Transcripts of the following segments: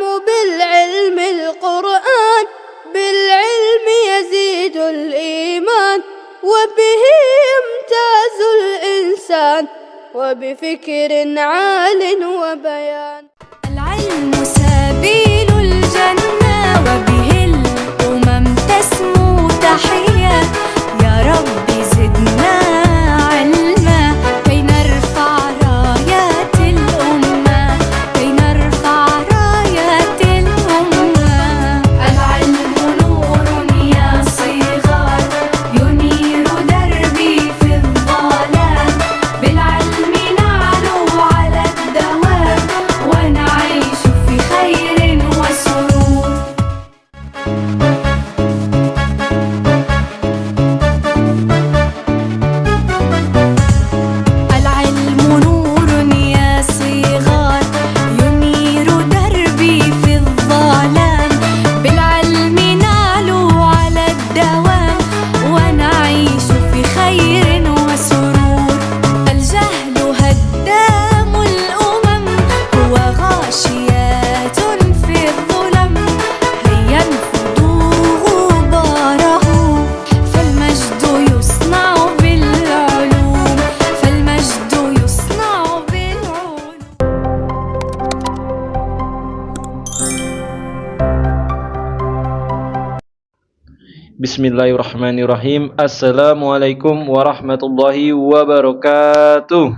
بالعلم القرآن بالعلم يزيد الإيمان وبه يمتاز الإنسان وبفكر عال وبيان. العلم سبيل الجنة وبه الأمم تسمو تحيا. يا رب زدنا علما كي نرفع رايات الأمة كي نرفع رايات الأمة. العلم نور يا صغار ينير دربي في الظلام بالعلم نعلو على الدوام ونعيش في خير وسرور. العلم نور يا صغار ينير دربي في الظلام بالعلم نعلو على الدوام ونعيش في خير وسرور. الجهل هدام الأمم هو غاشيات في الظلم هيا انفضوا غباره فالمجد يصنع بالعلوم فالمجد يصنع بالعلوم. Bismillahirrahmanirrahim. Assalamualaikum warahmatullahi wabarakatuh.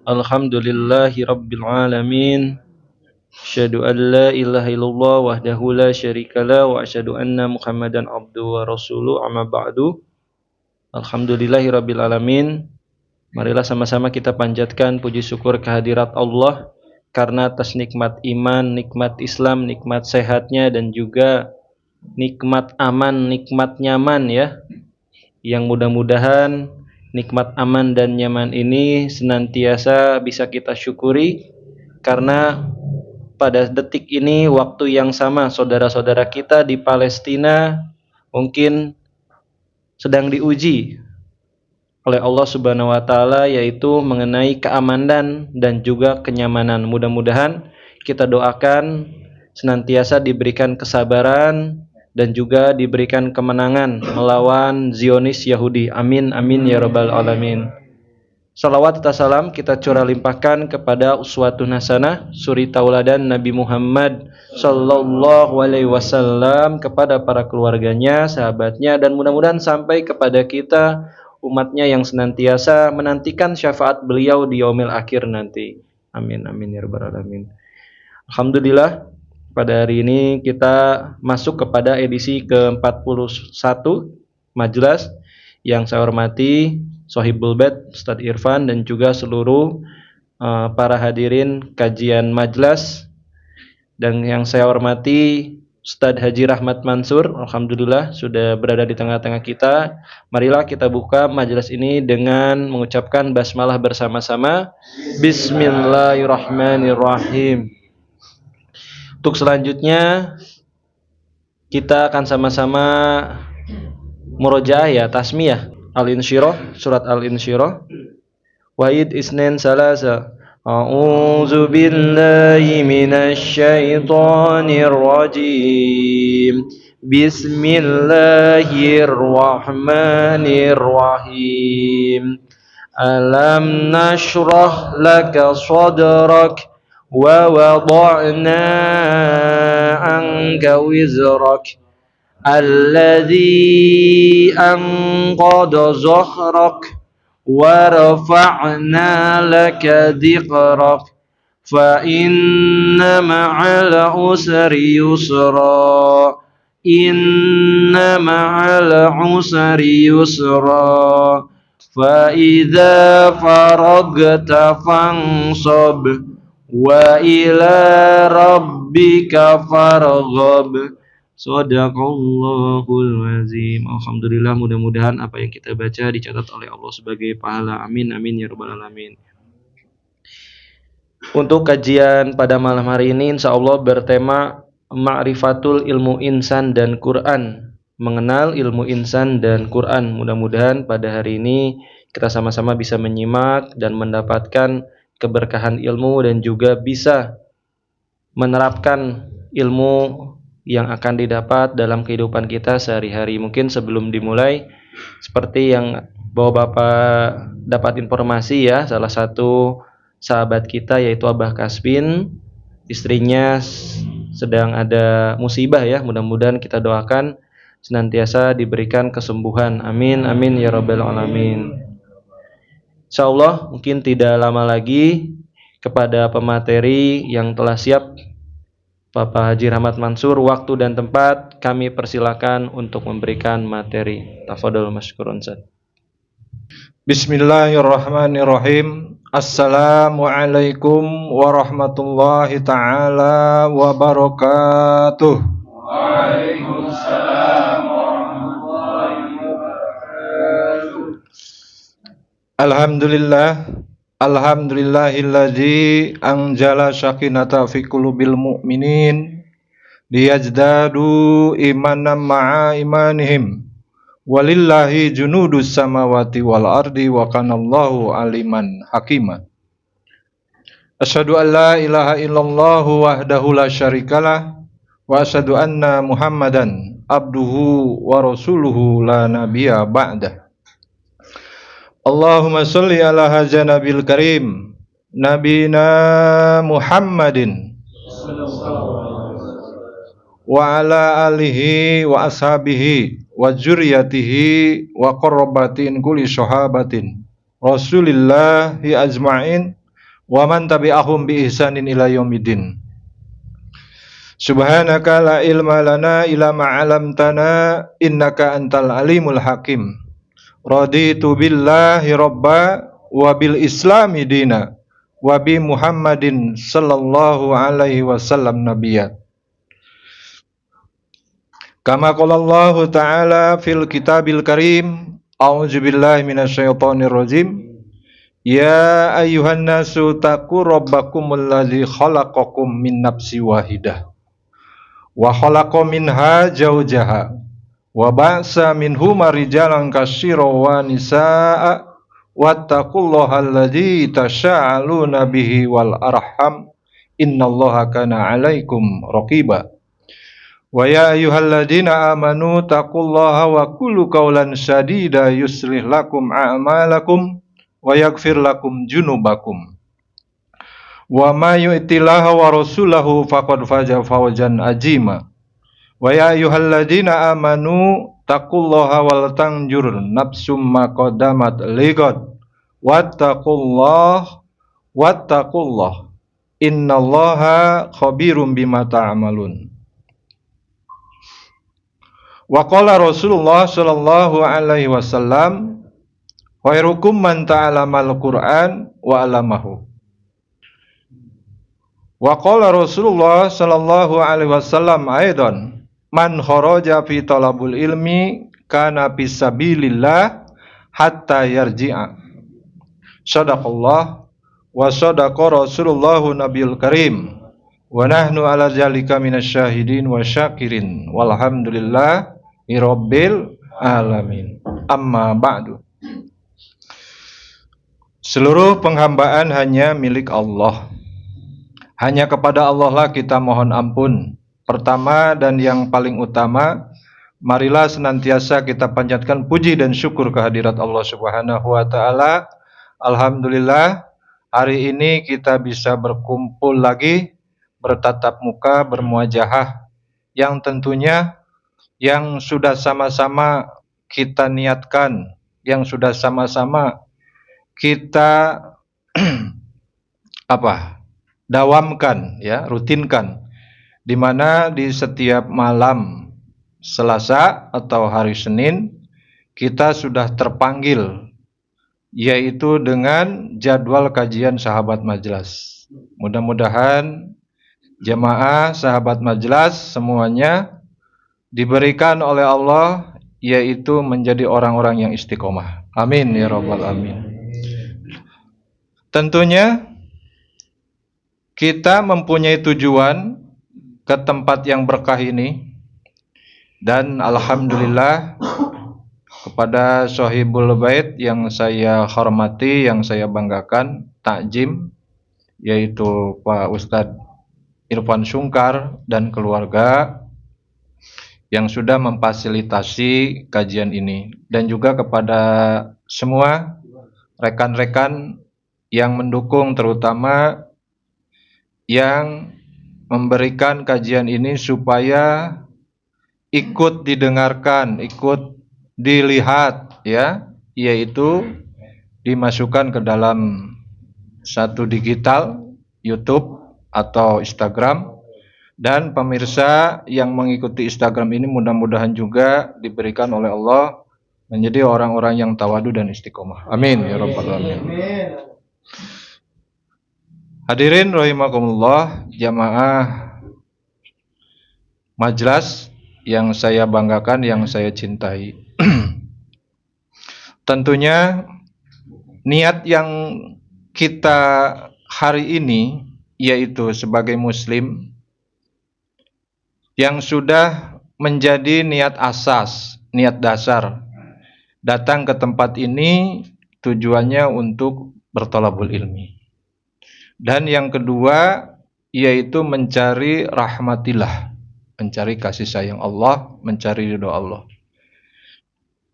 Alhamdulillahi rabbil alamin. Asyhadu an la ilaha illallah wahdahu la syarikalah wa asyhadu anna Muhammadan abduhu wa rasuluh amma ba'du. Alhamdulillahi rabbil alamin. Marilah sama-sama kita panjatkan puji syukur kehadirat Allah karena atas nikmat iman, nikmat Islam, nikmat sehatnya dan juga nikmat aman, nikmat nyaman ya. Yang mudah-mudahan nikmat aman dan nyaman ini senantiasa bisa kita syukuri karena pada detik ini waktu yang sama saudara-saudara kita di Palestina mungkin sedang diuji oleh Allah Subhanahu wa taala yaitu mengenai keamanan dan juga kenyamanan. Mudah-mudahan kita doakan senantiasa diberikan kesabaran dan juga diberikan kemenangan melawan Zionis Yahudi. Amin amin ya rabbal alamin. Salawat serta salam kita curah limpahkan kepada uswatun hasanah suri tauladan Nabi Muhammad sallallahu alaihi wasallam, kepada para keluarganya, sahabatnya, dan mudah-mudahan sampai kepada kita umatnya yang senantiasa menantikan syafaat beliau di yaumil akhir nanti. Amin amin ya rabbal alamin. Alhamdulillah pada hari ini kita masuk kepada edisi ke-41 Majlas. Yang saya hormati Sohibul Bait Ustadz Irfan dan juga seluruh para hadirin kajian Majlas, dan yang saya hormati Ustadz Haji Rahmat Mansur, alhamdulillah sudah berada di tengah-tengah kita. Marilah kita buka majelis ini dengan mengucapkan basmalah bersama-sama. Bismillahirrahmanirrahim. Untuk selanjutnya kita akan sama-sama murojaah ya, tasmiyah Al-Insyirah, surat Al-Insyirah. Wahid isnin salasa. A'udzu billahi minasy syaithanir rajim. Bismillahirrahmanirrahim. Alam nashrah laka sadrak wa wada'na anka wizrak alladzi anqadha zahrak وَرَفَعْنَا لَكَ ذِكْرَكَ فَإِنَّ مَعَ الْعُسْرِ يُسْرًا إِنَّ مَعَ الْعُسْرِ يُسْرًا فَإِذَا فَرَغْتَ فَانصَبْ وَإِلَى رَبِّكَ فَارْغَب. Shadaqallahul azim. Alhamdulillah, mudah-mudahan apa yang kita baca dicatat oleh Allah sebagai pahala. Amin amin ya rabbal alamin. Untuk kajian pada malam hari ini insyaallah bertema Ma'rifatul ilmu insan dan Quran. Mengenal ilmu insan dan Quran. Mudah-mudahan pada hari ini kita sama-sama bisa menyimak dan mendapatkan keberkahan ilmu dan juga bisa menerapkan ilmu yang akan didapat dalam kehidupan kita sehari-hari. Mungkin sebelum dimulai, seperti yang Bapak dapat informasi ya, salah satu sahabat kita yaitu Abah Kasbin, istrinya sedang ada musibah ya. Mudah-mudahan kita doakan senantiasa diberikan kesembuhan. Amin amin ya rabbal alamin. Insyaallah mungkin tidak lama lagi kepada pemateri yang telah siap, Bapak Haji Rahmat Mansur, waktu dan tempat kami persilakan untuk memberikan materi. Tafadhol masykurun. Bismillahirrahmanirrahim. Assalamualaikum warahmatullahi taala wabarakatuh. Waalaikumsalam warahmatullahi wabarakatuh. Alhamdulillahilladzi anjala syakinata fi qulubil mu'minin liyazdadu imanan ma'a imanihim. Walillahi junudus samawati wal ardi wa kanallahu aliman hakima. Asyhadu an la ilaha illallah wahdahu la syarikalah wa asyhadu anna Muhammadan abduhu wa rasuluhu la nabiyya ba'dah. Allahumma sholli ala hadza nabil karim nabina Muhammadin wa ala alihi wa ashabihi wa dzurriyyatihi wa qarrabatin kulli sahabatin Rasulillahi ajma'in wa man tabi'ahum bi ihsanin ila yaumiddin. Subhanaka la ilma lana illa ma 'allamtana innaka antal alimul hakim. Raditu billahi rabba wa bil islami dina wa bi Muhammadin sallallahu alaihi wasallam nabiyya. Kama qala Allah ta'ala fil kitabil karim, a'udzu billahi minasyaitonir rajim. Ya ayyuhan nasu taqu rabbakumul ladzi khalaqakum min nafsin wahidah wa khalaqa minha zawjaha wa ba'sa minhuma rijalan katsiran wa nisaa'a wattaqullaha alladzi tasaaluna bihi wal arham innallaha kana 'alaikum raqiba. Wa ya ayyuhalladzina amanu taqullaha wa qulu qawlan sadida yuslih lakum a'malakum wa yaghfir lakum dzunubakum. Wa may yu'tillaha wa rasulahu faqad faza fawzan azima. Wa ya ayyuhalladzina amanu taqullaha wal tanjur nafsum ma qaddamat lighad wattaqullah innallaha khabirum bima ta'malun. Wa qala Rasulullah sallallahu alaihi wasallam khairukum man ta'allamal Qur'an wa 'allamahu. Wa qala Rasulullah sallallahu alaihi wasallam aidan man kharaja fi talabul ilmi kana fisabilillah hatta yarji'a. Shadaqallah wa shadaqa Rasulullah nabiyul karim wa nahnu ala zalika minasyahidin wa syakirin walhamdulillah Rabbil alamin. Amma ba'du. Seluruh penghambaan hanya milik Allah. Hanya kepada Allah lah kita mohon ampun. Pertama dan yang paling utama, marilah senantiasa kita panjatkan puji dan syukur kehadirat Allah Subhanahu wa taala. Alhamdulillah, hari ini kita bisa berkumpul lagi, bertatap muka, bermuajahah, yang tentunya yang sudah sama-sama kita niatkan, yang sudah sama-sama kita dawamkan ya, rutinkan, di mana di setiap malam Selasa atau hari Senin kita sudah terpanggil, yaitu dengan jadwal kajian sahabat majelis. Mudah-mudahan jamaah sahabat majelis semuanya diberikan oleh Allah yaitu menjadi orang-orang yang istiqomah. Amin ya rabbal alamin. Tentunya kita mempunyai tujuan ke tempat yang berkah ini, dan alhamdulillah kepada Sohibul Bait yang saya hormati, yang saya banggakan, takjim yaitu Pak Ustadz Irfan Sungkar dan keluarga yang sudah memfasilitasi kajian ini, dan juga kepada semua rekan-rekan yang mendukung, terutama yang memberikan kajian ini supaya ikut didengarkan, ikut dilihat, ya, yaitu dimasukkan ke dalam satu digital YouTube atau Instagram. Dan pemirsa yang mengikuti Instagram ini mudah-mudahan juga diberikan oleh Allah menjadi orang-orang yang tawadu dan istiqomah. Amin ya rabbal alamin. Hadirin rahimakumullah, jamaah majlis yang saya banggakan, yang saya cintai. Tentunya niat yang kita hari ini, yaitu sebagai muslim, yang sudah menjadi niat asas, niat dasar datang ke tempat ini tujuannya untuk berthalabul ilmi. Dan yang kedua yaitu mencari rahmatillah, mencari kasih sayang Allah, mencari ridho Allah.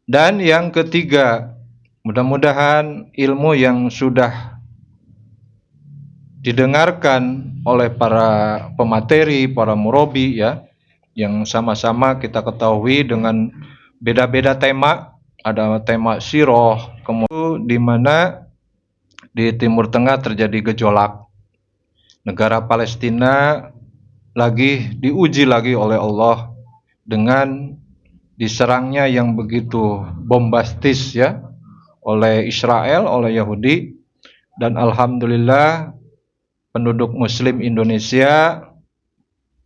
Dan yang ketiga, mudah-mudahan ilmu yang sudah didengarkan oleh para pemateri, para murabi, ya, yang sama-sama kita ketahui dengan beda-beda tema. Ada tema siroh, kemudian di mana di Timur Tengah terjadi gejolak. Negara Palestina lagi diuji lagi oleh Allah dengan diserangnya yang begitu bombastis, ya, oleh Israel, oleh Yahudi. Dan alhamdulillah penduduk muslim Indonesia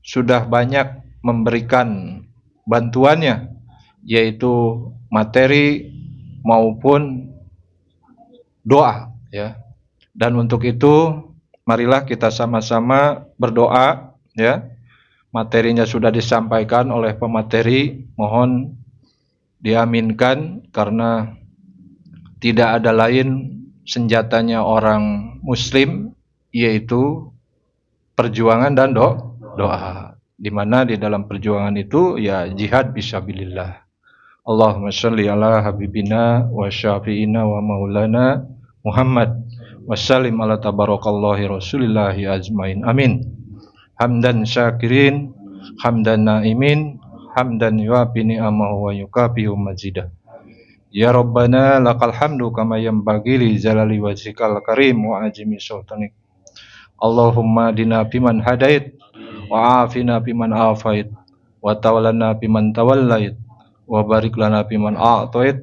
sudah banyak memberikan bantuannya, yaitu materi maupun doa, ya. Dan untuk itu marilah kita sama-sama berdoa, ya. Materinya sudah disampaikan oleh pemateri, mohon diaminkan, karena tidak ada lain senjatanya orang muslim yaitu perjuangan dan doa. Di mana di dalam perjuangan itu ya jihad fisabilillah. Allahumma sholli ala habibina wa syafi'ina wa maulana Muhammad wa sallim ala tabarakallah rasulillahi ajmain. Amin. Hamdan syakirin, hamdan naimin, hamdan yuafi ni'amahu wa yukafihu mazidah. Ya Rabbana lakal hamdu kama yanbaghi li jalali wajhikal karim wa ajmi sultanik. Allahumma dina biman hadait wa afina biman afait wa tawallana biman tawallait wa barik lana biman a'tait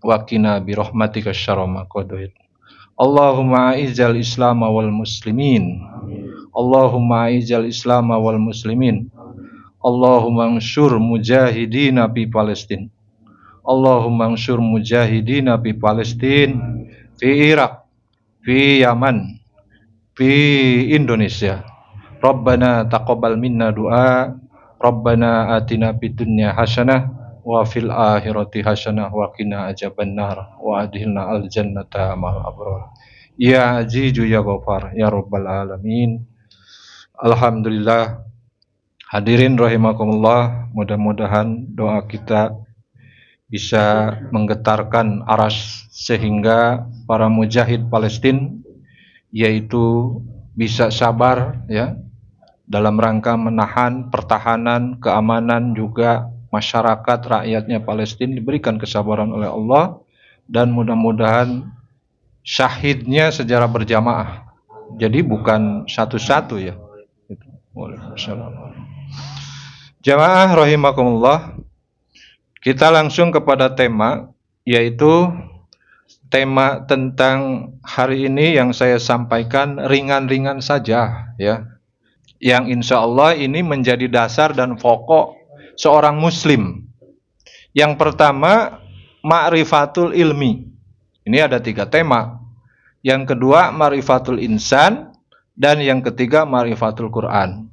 wa qina bi rahmatika syarra ma qadait. Allahumma a'izzal islam wal muslimin. Allahumma a'izzal islam wal muslimin. Allahumma anshur mujahidina fi Palestin. Allahumma anshur mujahidina fi Palestin, fi Irak, fi Yaman, fi Indonesia. Rabbana taqabbal minna du'a. Rabbana atina fid dunya hasanah wa fil akhirati hasanah wa qina adzabannar wa adkhilna al jannata ma'al abrar. Ya Azizu ya Ghafar ya Rabbal alamin. Alhamdulillah. Hadirin rahimakumullah, mudah-mudahan doa kita bisa menggetarkan aras sehingga para mujahid Palestina yaitu bisa sabar, ya, dalam rangka menahan pertahanan, keamanan, juga masyarakat rakyatnya Palestina diberikan kesabaran oleh Allah, dan mudah-mudahan syahidnya secara berjamaah. Jadi bukan satu-satu, ya. Waalaikumsalam. Jamaah rahimakumullah, kita langsung kepada tema, yaitu tema tentang hari ini yang saya sampaikan ringan-ringan saja, ya, yang insya Allah ini menjadi dasar dan pokok seorang muslim. Yang pertama, ma'rifatul ilmi. Ini ada 3 tema. Yang kedua, ma'rifatul insan. Dan yang ketiga, ma'rifatul Quran.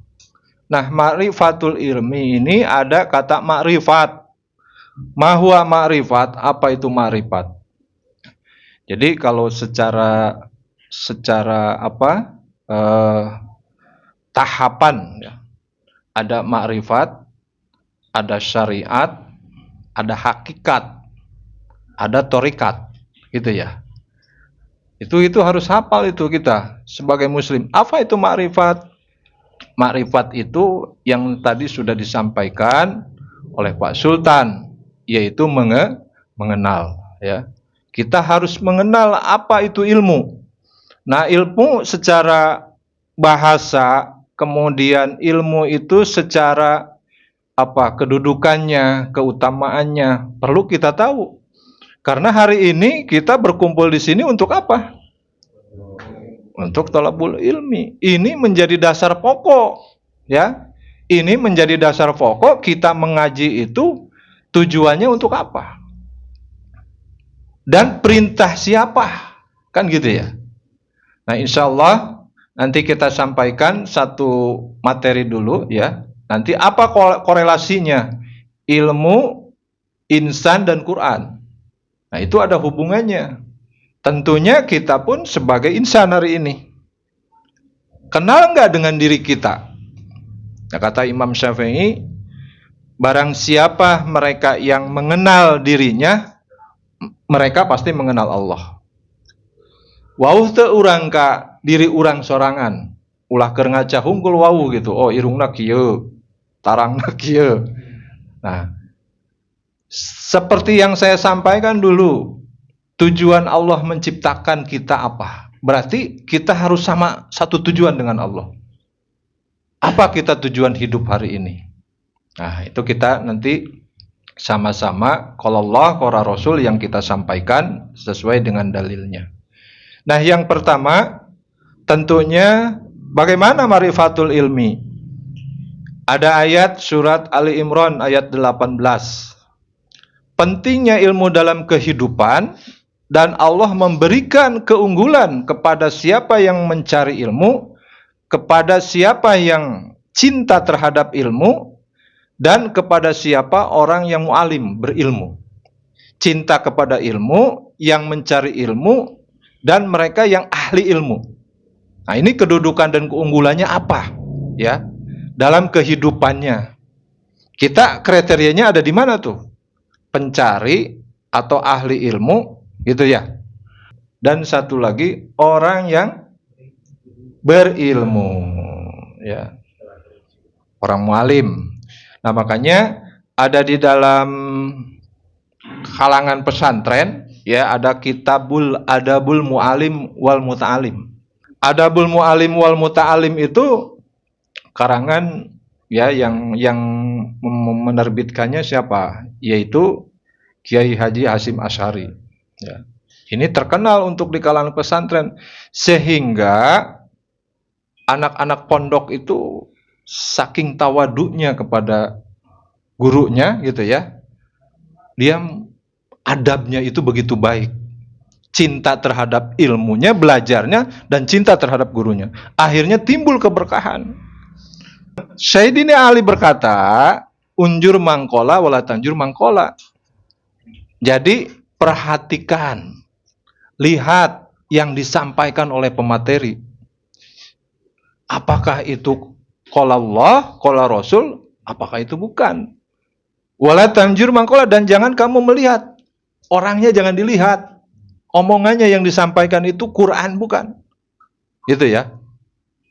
Nah, ma'rifatul ilmi ini ada kata ma'rifat. Ma huwa ma'rifat? Apa itu ma'rifat? Jadi kalau secara tahapan ya. Ada ma'rifat, ada syariat, ada hakikat, ada torikat, gitu ya. Itu harus hafal itu kita sebagai muslim. Apa itu ma'rifat? Ma'rifat itu yang tadi sudah disampaikan oleh Pak Sultan, yaitu mengenal ya. Kita harus mengenal apa itu ilmu. Nah, ilmu secara bahasa, kemudian ilmu itu secara kedudukannya, keutamaannya perlu kita tahu. Karena hari ini kita berkumpul di sini untuk apa? Untuk thalabul ilmi. Ini menjadi dasar pokok, ya. Ini menjadi dasar pokok kita mengaji itu tujuannya untuk apa? Dan perintah siapa? Kan gitu ya. Nah, insya Allah nanti kita sampaikan satu materi dulu ya. Nanti apa korelasinya ilmu, insan, dan Quran. Nah, itu ada hubungannya. Tentunya kita pun sebagai insan hari ini. Kenal nggak dengan diri kita? Nah, kata Imam Syafi'i, barang siapa mereka yang mengenal dirinya, mereka pasti mengenal Allah. Wauh teu urang ka diri urang sorangan. Ulah keur ngaca hungkul wauh gitu. Oh, irungna kieu, tarangna kieu. Nah, seperti yang saya sampaikan dulu, tujuan Allah menciptakan kita apa? Berarti kita harus sama satu tujuan dengan Allah. Apa kita tujuan hidup hari ini? Nah, itu kita nanti sama-sama qala Allah qala Rasul yang kita sampaikan sesuai dengan dalilnya. Nah, yang pertama tentunya bagaimana ma'rifatul ilmi? Ada ayat surat Ali Imran ayat 18. Pentingnya ilmu dalam kehidupan dan Allah memberikan keunggulan kepada siapa yang mencari ilmu, kepada siapa yang cinta terhadap ilmu, dan kepada siapa orang yang mu'alim, berilmu. Cinta kepada ilmu, yang mencari ilmu, dan mereka yang ahli ilmu. Nah, ini kedudukan dan keunggulannya apa? Ya, dalam kehidupannya. Kita kriterianya ada di mana tuh? Pencari atau ahli ilmu, gitu ya. Dan satu lagi, orang yang berilmu, ya. Orang mu'alim. Nah, makanya ada di dalam kalangan pesantren, ya, ada kitabul adabul mu'alim wal muta'alim. Adabul mu'alim wal muta'alim itu karangan ya yang menerbitkannya siapa? Yaitu Kiai Haji Hasyim Asy'ari. Ya. Ini terkenal untuk di kalangan pesantren sehingga anak-anak pondok itu saking tawaduknya kepada gurunya gitu ya. Dia adabnya itu begitu baik. Cinta terhadap ilmunya, belajarnya, dan cinta terhadap gurunya. Akhirnya timbul keberkahan. Sayyidina Ali berkata, unjur mangkola wala tanjur mangkola. Jadi perhatikan, lihat yang disampaikan oleh pemateri. Apakah itu qala Allah, qala Rasul, apakah itu bukan? Wala tanjur mangkola, dan jangan kamu melihat. Orangnya jangan dilihat. Omongannya yang disampaikan itu Quran bukan. Gitu ya.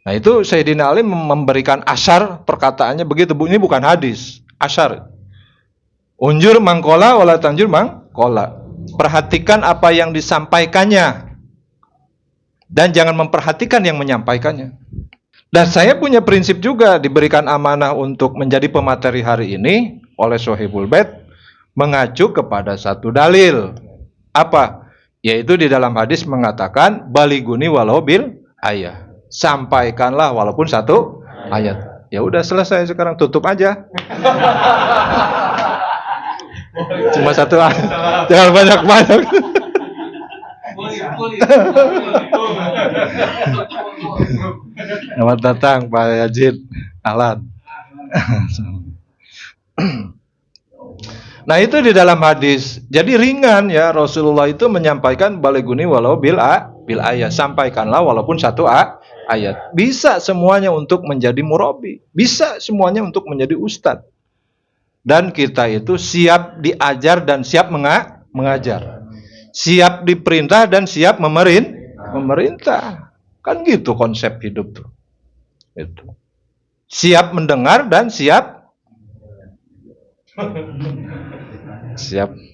Nah, itu Sayyidina Ali memberikan asyar perkataannya begitu. Ini bukan hadis, asyar. Unjur mangkola wala tanjur mangkola. Perhatikan apa yang disampaikannya dan jangan memperhatikan yang menyampaikannya. Dan saya punya prinsip juga, diberikan amanah untuk menjadi pemateri hari ini oleh Sohibul Bait, mengacu kepada satu dalil. Apa? Yaitu di dalam hadis mengatakan baliguni walau bil ayat. Sampaikanlah walaupun satu ayat. Ya udah, selesai, sekarang tutup aja. Cuma satu ayat. Jangan banyak-banyak. Selamat datang Pak Yazid Ahlan. Nah, itu di dalam hadis. Jadi ringan ya, Rasulullah itu menyampaikan baliguni walau bil bil ayat. Sampaikanlah walaupun satu ayat. Bisa semuanya untuk menjadi murabi. Bisa semuanya untuk menjadi ustadz. Dan kita itu siap diajar dan siap mengajar. Siap diperintah dan siap memerintah. Kan gitu konsep hidup tuh. Itu. Siap mendengar dan siap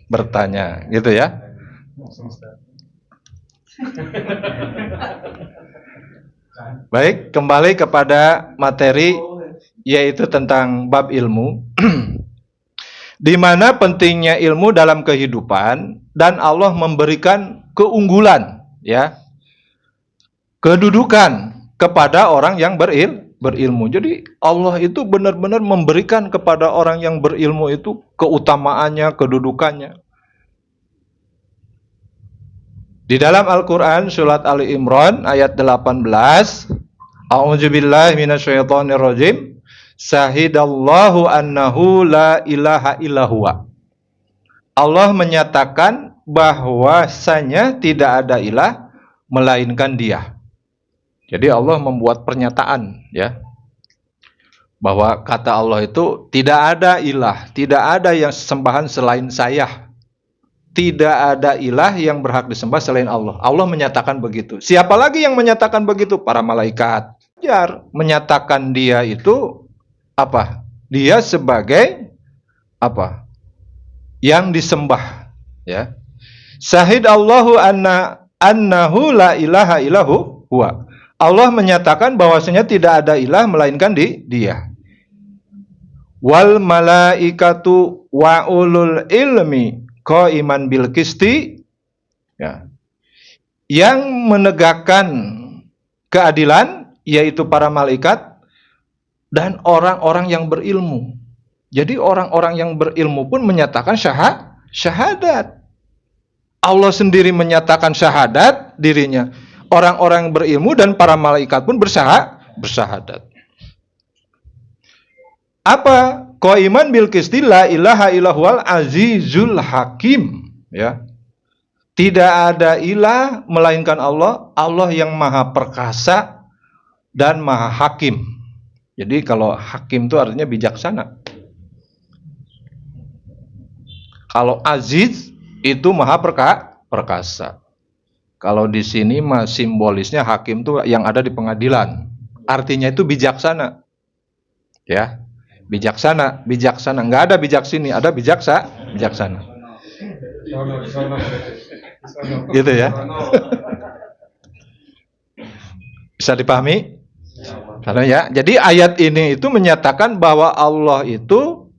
bertanya, gitu ya. Baik, kembali kepada materi yaitu tentang bab ilmu. Di mana pentingnya ilmu dalam kehidupan dan Allah memberikan keunggulan, ya, kedudukan kepada orang yang berilmu. Jadi Allah itu benar-benar memberikan kepada orang yang berilmu itu keutamaannya, kedudukannya. Di dalam Al-Quran surat Ali Imran ayat 18, A'udzubillahi minasyaitonirrajim. Syahidallahu annahu la ilaha illahuwa. Allah menyatakan bahwasanya tidak ada ilah melainkan Dia. Jadi Allah membuat pernyataan, ya, bahwa kata Allah itu tidak ada ilah, tidak ada yang sembahan selain Saya. Tidak ada ilah yang berhak disembah selain Allah. Allah menyatakan begitu. Siapa lagi yang menyatakan begitu? Para malaikat. Menyatakan Dia itu apa? Dia sebagai apa? Yang disembah, ya. Syahid Allahu annahu la ilaha illahu huwa. Allah menyatakan bahwasanya tidak ada ilah melainkan Dia. Wal malaikatu wa ulul ilmi qaiman bil qisti, ya. Yang menegakkan keadilan yaitu para malaikat dan orang-orang yang berilmu. Jadi orang-orang yang berilmu pun menyatakan syahadat. Allah sendiri menyatakan syahadat dirinya. Orang-orang yang berilmu dan para malaikat pun bersyahadat. Apa? Qaiman bil qisti la ilaha illallah azizul hakim, ya. Tidak ada ilah melainkan Allah, Allah yang maha perkasa dan maha hakim. Jadi kalau hakim itu artinya bijaksana. Kalau aziz itu maha perkasa. Kalau di sini simbolisnya hakim itu yang ada di pengadilan. Artinya itu bijaksana. Ya. Bijaksana. Enggak ada bijak sini, ada bijaksana. Gitu ya. Bisa dipahami? Karena ya, jadi ayat ini itu menyatakan bahwa Allah itu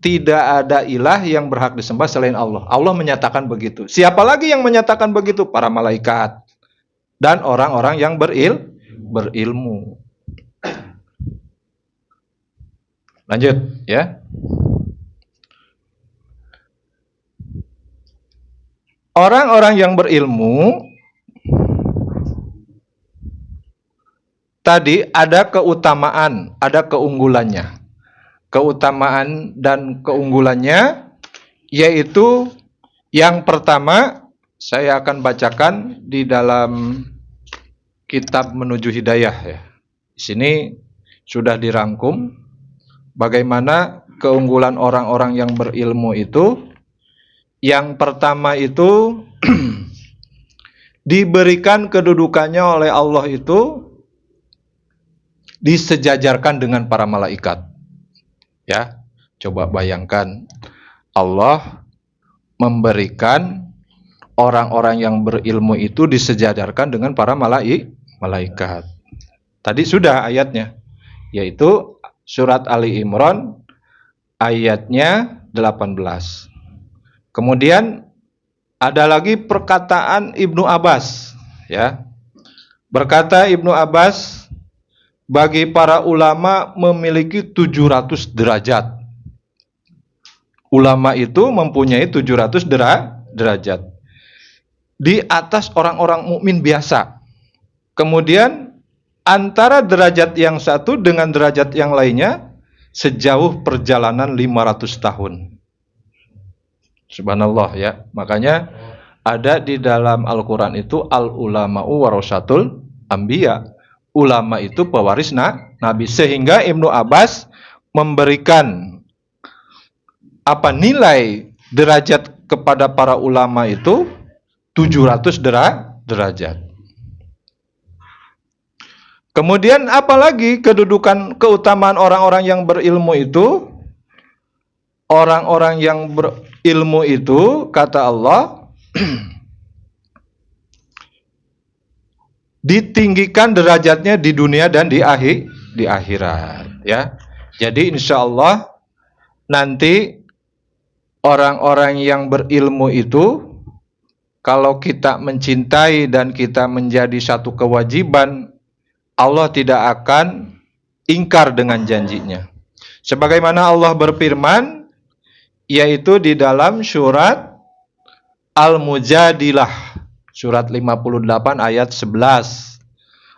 tidak ada ilah yang berhak disembah selain Allah. Allah menyatakan begitu. Siapa lagi yang menyatakan begitu? Para malaikat dan orang-orang yang berilmu. Lanjut, ya. Orang-orang yang berilmu tadi ada keutamaan, ada keunggulannya. Keutamaan dan keunggulannya yaitu yang pertama saya akan bacakan di dalam kitab Menuju Hidayah, ya. Di sini sudah dirangkum bagaimana keunggulan orang-orang yang berilmu itu. Yang pertama itu diberikan kedudukannya oleh Allah itu disejajarkan dengan para malaikat. Ya, coba bayangkan Allah memberikan orang-orang yang berilmu itu disejajarkan dengan para malaikat. Tadi sudah ayatnya, yaitu surat Ali Imran ayatnya 18. Kemudian ada lagi perkataan Ibnu Abbas, ya. Berkata Ibnu Abbas, bagi para ulama memiliki 700 derajat. Ulama itu mempunyai 700 derajat. Di atas orang-orang mukmin biasa. Kemudian antara derajat yang satu dengan derajat yang lainnya sejauh perjalanan 500 tahun. Subhanallah, ya. Makanya Ada di dalam Al-Quran itu al-ulama'u warasatul anbiya. Ulama itu pewaris Nabi. Sehingga Ibnu Abbas memberikan nilai derajat kepada para ulama itu 700 derajat. Kemudian apalagi keutamaan orang-orang yang berilmu itu? Orang-orang yang berilmu itu, kata Allah, ditinggikan derajatnya di dunia dan di akhirat, ya. Jadi insya Allah nanti orang-orang yang berilmu itu, kalau kita mencintai dan kita menjadi satu kewajiban, Allah tidak akan ingkar dengan janjinya. Sebagaimana Allah berfirman, yaitu di dalam surat Al-Mujadilah, surat 58 ayat 11.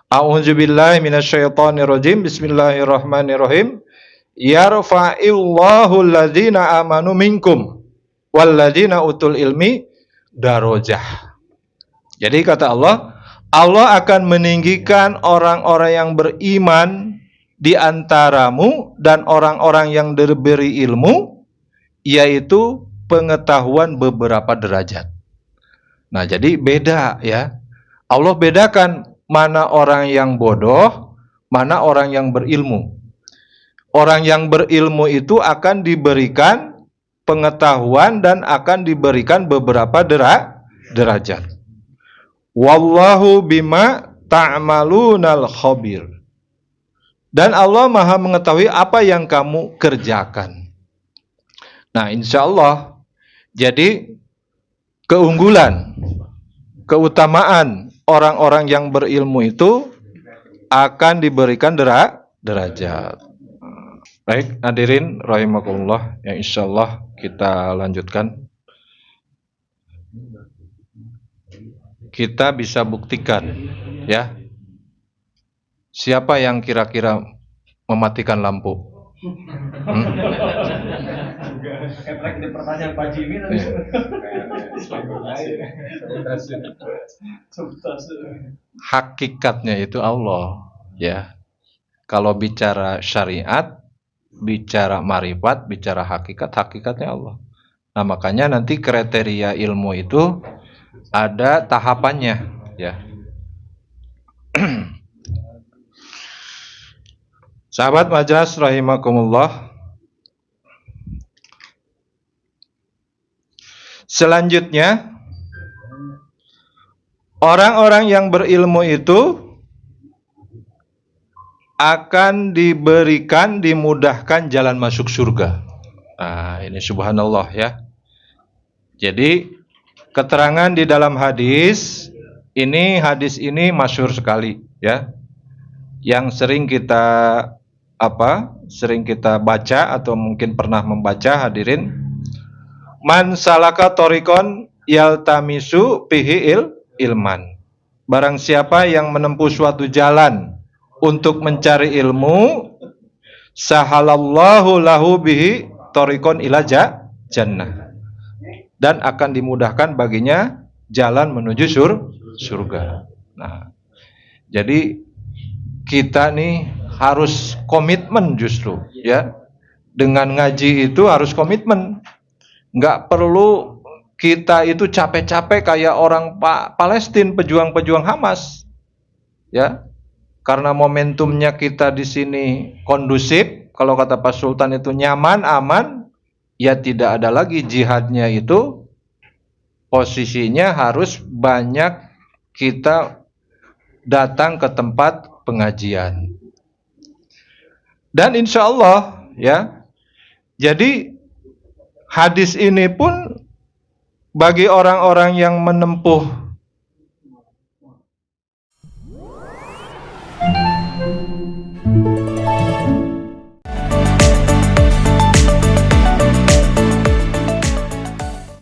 A'udzubillahi minasyaitonirrajim. Bismillahirrahmanirrahim. Yarfa'illahu alladzina amanu minkum walladzina utul ilmi darajah. Jadi kata Allah, Allah akan meninggikan orang-orang yang beriman di antaramu dan orang-orang yang diberi ilmu, yaitu pengetahuan beberapa derajat. Nah, jadi beda ya. Allah bedakan mana orang yang bodoh, mana orang yang berilmu. Orang yang berilmu itu akan diberikan pengetahuan dan akan diberikan beberapa derajat. Wallahu bima ta'malunal khabir. Dan Allah Maha mengetahui apa yang kamu kerjakan. Nah, insya Allah, jadi keunggulan, keutamaan orang-orang yang berilmu itu akan diberikan derajat. Baik, hadirin rahimakumullah, ya insya Allah kita lanjutkan. Kita bisa buktikan, ya, siapa yang kira-kira mematikan lampu? Pertanyaan Pak Jimmy hakikatnya itu Allah, ya. Kalau bicara syariat, bicara marifat, bicara hakikat, hakikatnya Allah. Nah, makanya nanti kriteria ilmu itu ada tahapannya, ya. Sahabat majas rahimakumullah. Selanjutnya, orang-orang yang berilmu itu akan diberikan, dimudahkan jalan masuk surga. Nah, ini subhanallah ya. Jadi, keterangan di dalam hadis ini masyhur sekali ya. Yang sering kita baca atau mungkin pernah membaca, hadirin. Man salaka thoriqon yaltamisu fihi ilman. Barang siapa yang menempuh suatu jalan untuk mencari ilmu, sahalallahu lahu bihi thoriqon ila jannah. Dan akan dimudahkan baginya jalan menuju surga. Nah, jadi kita nih harus komitmen justru, ya. Dengan ngaji itu harus komitmen. Nggak perlu kita itu capek-capek kayak orang Palestina, pejuang-pejuang Hamas, ya. Karena momentumnya kita di sini kondusif, kalau kata Pak Sultan itu nyaman, aman, ya tidak ada lagi jihadnya itu. Posisinya harus banyak kita datang ke tempat pengajian. Dan insya Allah, ya. Jadi hadis ini pun bagi orang-orang yang menempuh